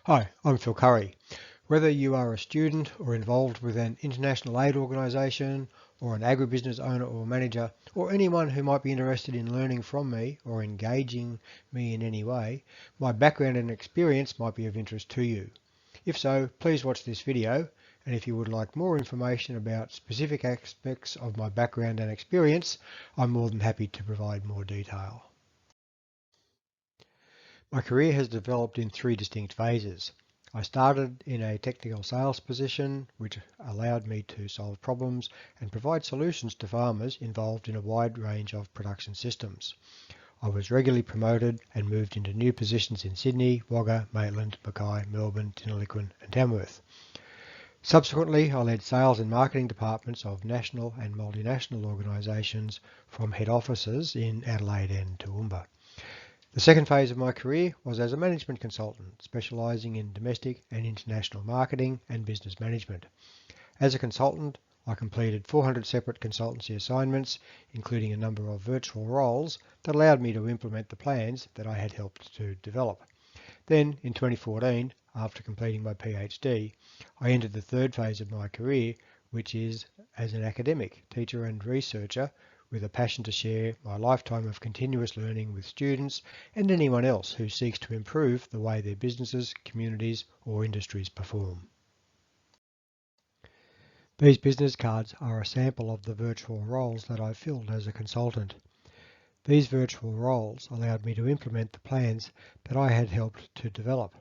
Hi, I'm Phil Currey. Whether you are a student or involved with an international aid organisation or an agribusiness owner or manager or anyone who might be interested in learning from me or engaging me in any way, my background and experience might be of interest to you. If so, please watch this video, and if you would like more information about specific aspects of my background and experience, I'm more than happy to provide more detail. My career has developed in three distinct phases. I started in a technical sales position, which allowed me to solve problems and provide solutions to farmers involved in a wide range of production systems. I was regularly promoted and moved into new positions in Sydney, Wagga, Maitland, Mackay, Melbourne, Tiniliquin and Tamworth. Subsequently, I led sales and marketing departments of national and multinational organisations from head offices in Adelaide and Toowoomba. The second phase of my career was as a management consultant, specialising in domestic and international marketing and business management. As a consultant, I completed 400 separate consultancy assignments, including a number of virtual roles that allowed me to implement the plans that I had helped to develop. Then, in 2014, after completing my PhD, I entered the third phase of my career, which is as an academic, teacher and researcher, with a passion to share my lifetime of continuous learning with students and anyone else who seeks to improve the way their businesses, communities or industries perform. These business cards are a sample of the virtual roles that I filled as a consultant. These virtual roles allowed me to implement the plans that I had helped to develop.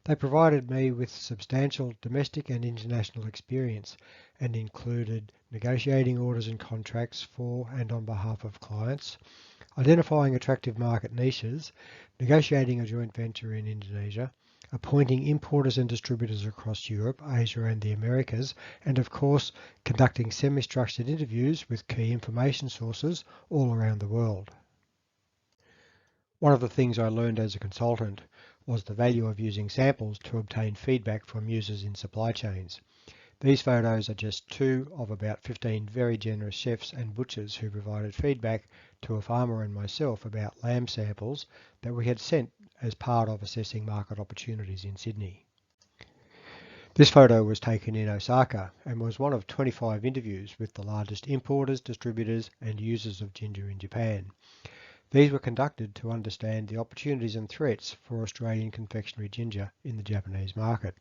They provided me with substantial domestic and international experience and included negotiating orders and contracts for and on behalf of clients, identifying attractive market niches, negotiating a joint venture in Indonesia, appointing importers and distributors across Europe, Asia and the Americas, and of course conducting semi-structured interviews with key information sources all around the world. One of the things I learned as a consultant was the value of using samples to obtain feedback from users in supply chains. These photos are just two of about 15 very generous chefs and butchers who provided feedback to a farmer and myself about lamb samples that we had sent as part of assessing market opportunities in Sydney. This photo was taken in Osaka and was one of 25 interviews with the largest importers, distributors and users of ginger in Japan. These were conducted to understand the opportunities and threats for Australian confectionery ginger in the Japanese market.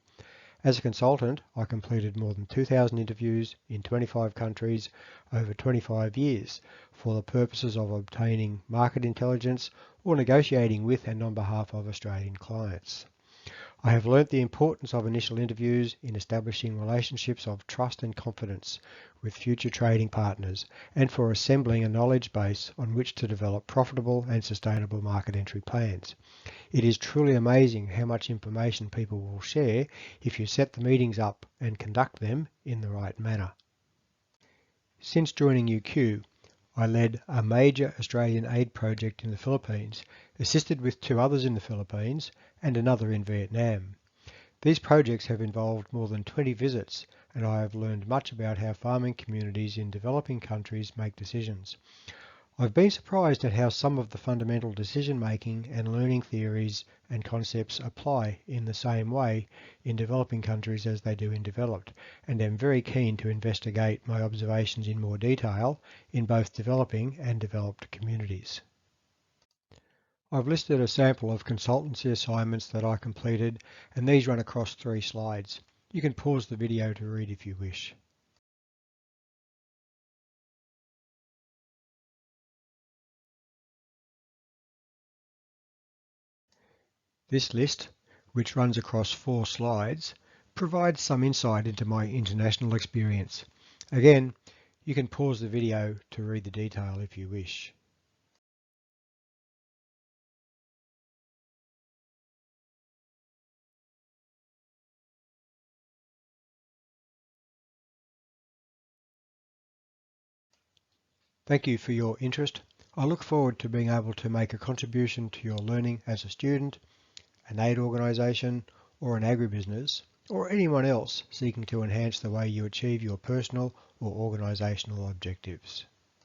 As a consultant, I completed more than 2,000 interviews in 25 countries over 25 years for the purposes of obtaining market intelligence or negotiating with and on behalf of Australian clients. I have learnt the importance of initial interviews in establishing relationships of trust and confidence with future trading partners and for assembling a knowledge base on which to develop profitable and sustainable market entry plans. It is truly amazing how much information people will share if you set the meetings up and conduct them in the right manner. Since joining UQ, I led a major Australian aid project in the Philippines, assisted with two others in the Philippines and another in Vietnam. These projects have involved more than 20 visits, and I have learned much about how farming communities in developing countries make decisions. I've been surprised at how some of the fundamental decision-making and learning theories and concepts apply in the same way in developing countries as they do in developed, and am very keen to investigate my observations in more detail in both developing and developed communities. I've listed a sample of consultancy assignments that I completed, and these run across 3 slides. You can pause the video to read if you wish. This list, which runs across 4 slides, provides some insight into my international experience. Again, you can pause the video to read the detail if you wish. Thank you for your interest. I look forward to being able to make a contribution to your learning as a student, an aid organisation, or an agribusiness, or anyone else seeking to enhance the way you achieve your personal or organisational objectives.